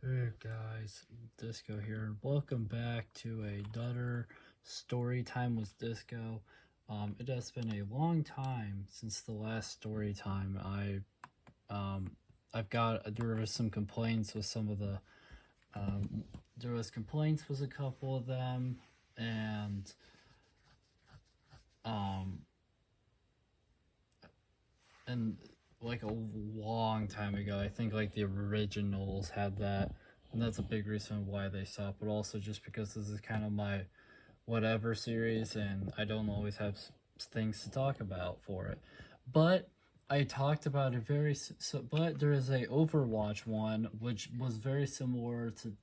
Hey guys, Disco here. Welcome back to another story time with Disco. It has been a long time since the last story time. I've got there was some complaints with some of the there was complaints with a couple of them, and um and like a long time ago, I think like the originals had that, and that's a big reason why they stopped. But also just because this is kind of my whatever series, and I don't always have things to talk about for it. But I talked about it but there is a Overwatch one which was very similar to,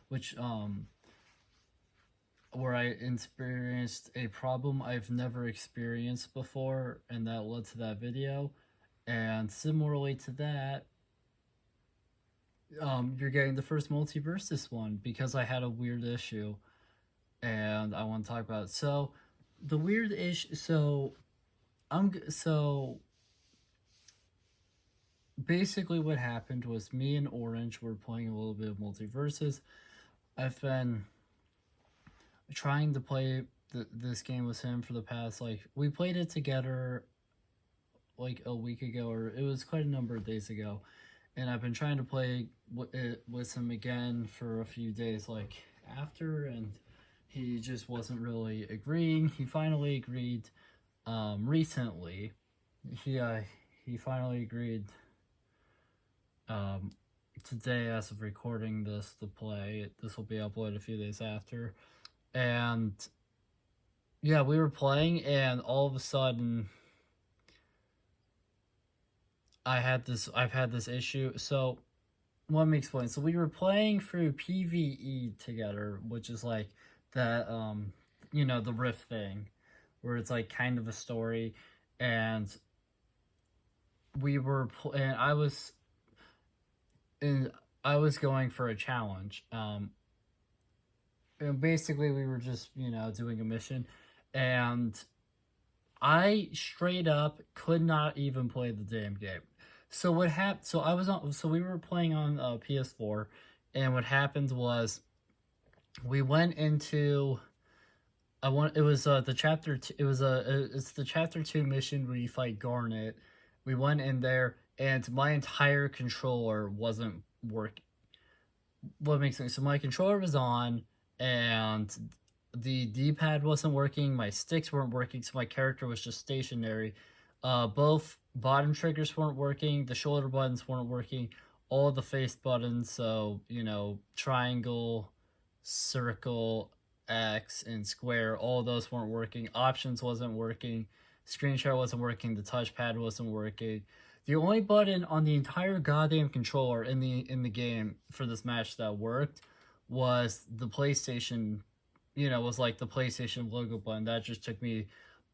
which where I experienced a problem I've never experienced before, and that led to that video. And similarly to that, you're getting the first multiversus one because I had a weird issue, and I want to talk about it. So, the weird issue. So basically, what happened was me and Orange were playing a little bit of multiversus. I've been trying to play this game with him for the past, like, we played it together like a week ago, or it was quite a number of days ago, and I've been trying to play it with him again for a few days, like after, and he just wasn't really agreeing. He finally agreed recently. He finally agreed today, as of recording this, to play. This will be uploaded a few days after, and yeah, we were playing, and all of a sudden I've had this issue. So let me explain. So we were playing through PvE together, which is like that the Rift thing, where it's like kind of a story, and and I was going for a challenge. And basically we were just, doing a mission, and I straight up could not even play the damn game. So what happened? So I was on. So we were playing on PS4, and what happened was we went into. I want. It was the chapter. It was It's the chapter 2 mission where you fight Garnet. We went in there, and my entire controller wasn't working. What makes sense? So my controller was on, and the D-pad wasn't working. My sticks weren't working, so my character was just stationary. Both bottom triggers weren't working. The shoulder buttons weren't working. All the face buttons, so triangle, circle, X, and square, all those weren't working. Options wasn't working. Screen share wasn't working. The touchpad wasn't working. The only button on the entire goddamn controller in the game for this match that worked was the PlayStation. Was like the PlayStation logo button. That just took me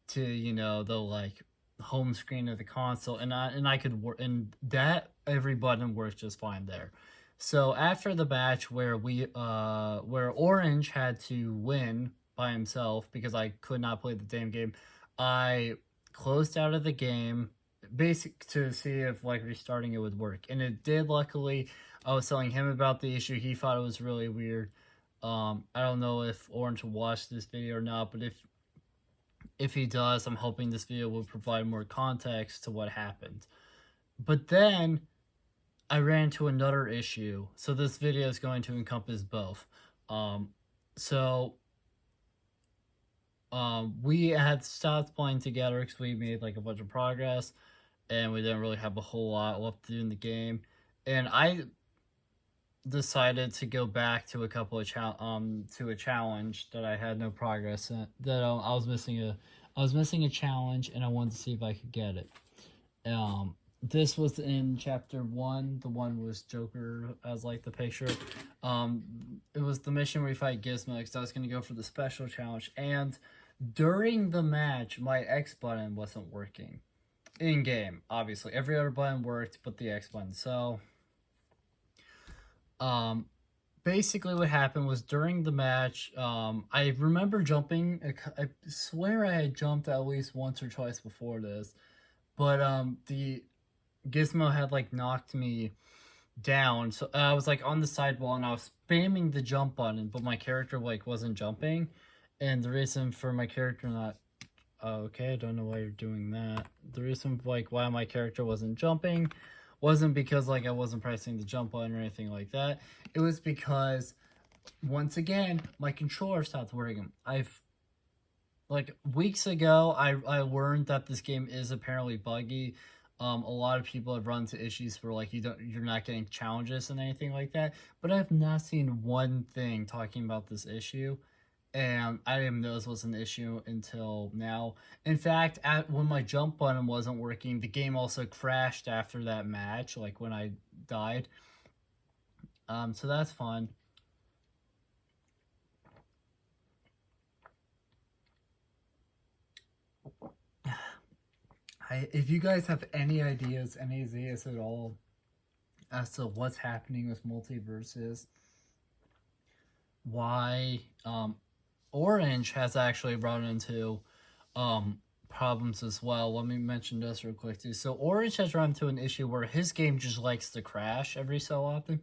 to the like home screen of the console, and I could work, and that every button works just fine there. So after the match where where Orange had to win by himself because I could not play the damn game, I closed out of the game basic to see if like restarting it would work, and it did. Luckily, I was telling him about the issue. He thought it was really weird. I don't know if Orange will watch this video or not, but if he does, I'm hoping this video will provide more context to what happened. But then I ran into another issue, so this video is going to encompass both. So we had stopped playing together because we made like a bunch of progress, and we didn't really have a whole lot left to do in the game. And I decided to go back to a couple of to a challenge that I had no progress in. That I was missing a challenge, and I wanted to see if I could get it. This was in chapter 1. The one was Joker as like the picture. It was the mission where you fight Gizmo, because I was gonna go for the special challenge, and during the match my X button wasn't working. In game, obviously every other button worked but the X button. So basically what happened was during the match, I remember jumping. I swear I had jumped at least once or twice before this, but the Gizmo had like knocked me down. So I was like on the sidewall and I was spamming the jump button, but my character like wasn't jumping. And the reason for my character not okay, I don't know why you're doing that. The reason like why my character wasn't jumping wasn't because like I wasn't pressing the jump button or anything like that. It was because once again my controller stopped working. I've like weeks ago I learned that this game is apparently buggy. A lot of people have run into issues where like you're not getting challenges and anything like that, but I've not seen one thing talking about this issue, and I didn't know this was an issue until now. In fact, when my jump button wasn't working, the game also crashed after that match, like when I died. So that's fun. If you guys have any ideas at all as to what's happening with multiverses, why Orange has actually run into problems as well. Let me mention this real quick too. So Orange has run into an issue where his game just likes to crash every so often.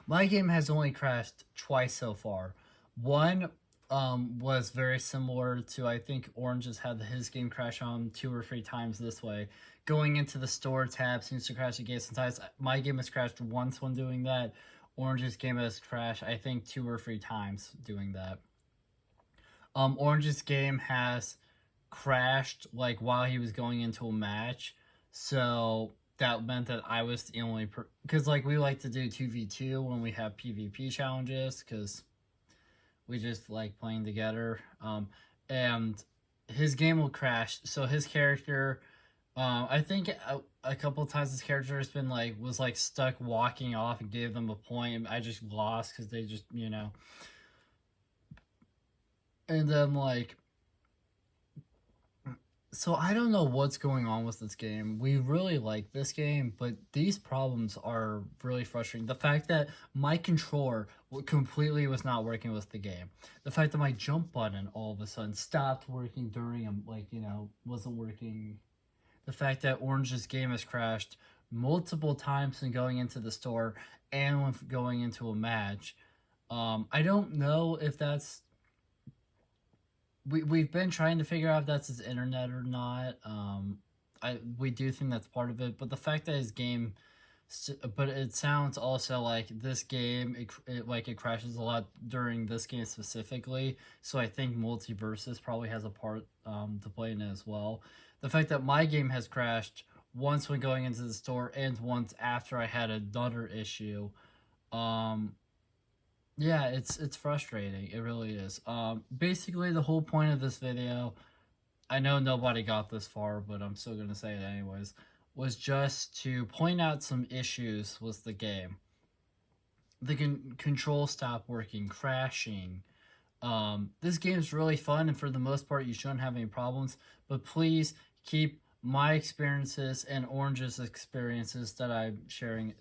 My game has only crashed twice so far. One was very similar to, I think Orange has had his game crash on 2 or 3 times this way. Going into the store tab seems to crash again sometimes. My game has crashed once when doing that. Orange's game has crashed, I think, 2 or 3 times doing that. Orange's game has crashed like while he was going into a match, so that meant that I was the only because like we like to do 2v2 when we have PvP challenges because we just like playing together. And his game will crash, so his character. I think a couple of times his character has been like was like stuck walking off and gave them a point. And I just lost because they just and then like so I don't know what's going on with this game. We really like this game, but these problems are really frustrating. The fact that my controller completely was not working with the game. The fact that my jump button all of a sudden stopped working during wasn't working. The fact that Orange's game has crashed multiple times when going into the store and when going into a match. I don't know if that's we've been trying to figure out if that's his internet or not. We do think that's part of it, but the fact that his game, but it sounds also like this game it crashes a lot during this game specifically. So I think multiversus probably has a part to play in it as well. The fact that my game has crashed once when going into the store and once after I had another issue. Um, yeah, it's frustrating. It really is. Basically the whole point of this video, I know nobody got this far, but I'm still gonna say it anyways, was just to point out some issues with the game. The control stopped working, crashing. This game's really fun, and for the most part, you shouldn't have any problems. But please keep my experiences and Orange's experiences that I've shared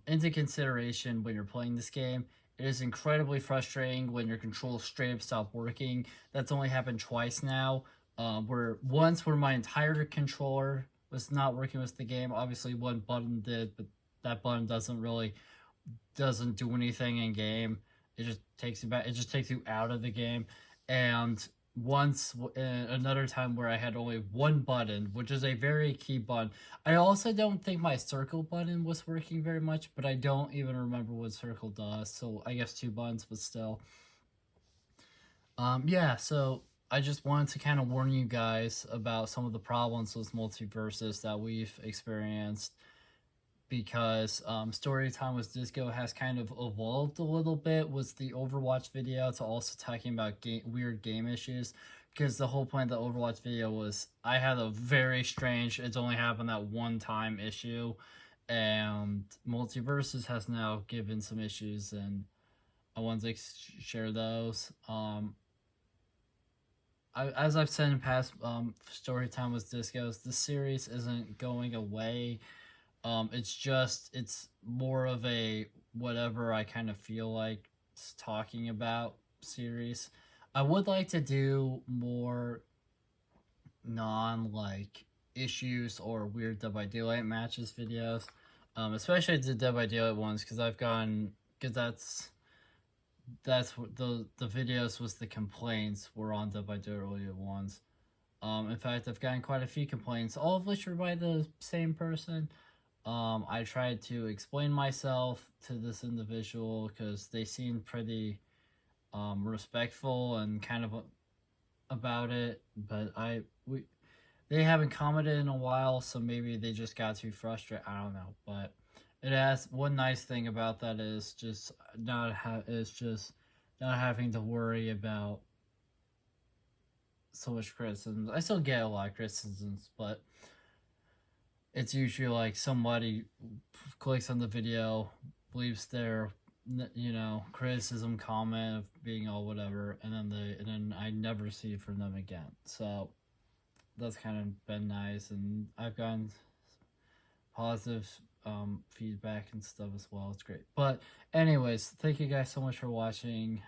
into consideration when you're playing this game. It is incredibly frustrating when your controls straight up stop working. That's only happened twice now. Where my entire controller was not working with the game. Obviously, one button did, but that button doesn't do anything in game. It just takes you back. It just takes you out of the game. And another time where I had only one button, which is a very key button. I also don't think my circle button was working very much, but I don't even remember what circle does. So I guess 2 buttons, but still. Yeah. So I just wanted to kind of warn you guys about some of the problems with multiverses that we've experienced because Storytime with Disco has kind of evolved a little bit with the Overwatch video to also talking about weird game issues. Because the whole point of the Overwatch video was I had a very strange, it's only happened that one time issue, and Multiverses has now given some issues, and I want to share those. As I've said in past Storytime with Discos, this series isn't going away. It's more of a whatever I kind of feel like talking about series. I would like to do more non issues or weird Dead by Daylight matches videos. Especially the Dead by Daylight ones, because I've gone, because that's what the videos was the complaints were on Dead by Daylight ones. In fact, I've gotten quite a few complaints, all of which were by the same person. I tried to explain myself to this individual because they seemed pretty respectful and kind of about it, but they haven't commented in a while, so maybe they just got too frustrated. I don't know, but it has one nice thing about that is just not having to worry about so much criticism. I still get a lot of criticisms, but it's usually like somebody clicks on the video, leaves their criticism comment of being all whatever, and then I never see it from them again. So that's kind of been nice, and I've gotten positive feedback and stuff as well. It's great. But anyways, thank you guys so much for watching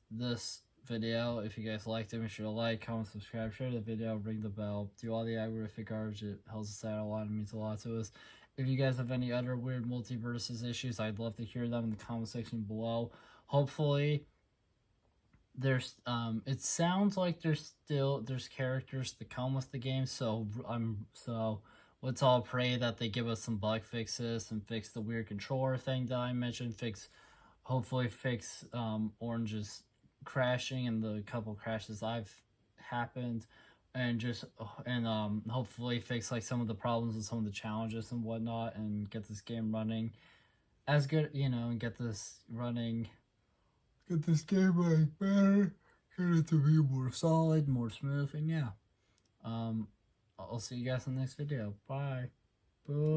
this video. If you guys liked it, make sure to like, comment, subscribe, share the video, ring the bell, do all the algorithmic garbage. It helps us out a lot and means a lot to us. If you guys have any other weird multiverses issues, I'd love to hear them in the comment section below. Hopefully there's it sounds like there's characters to come with the game, so let's all pray that they give us some bug fixes and fix the weird controller thing that I mentioned, hopefully fix Orange's crashing and the couple crashes I've happened, and hopefully fix like some of the problems and some of the challenges and whatnot, and get this game running as good, and get this game running better, get it to be more solid, more smooth, and yeah. I'll see you guys in the next video. Bye. Boo.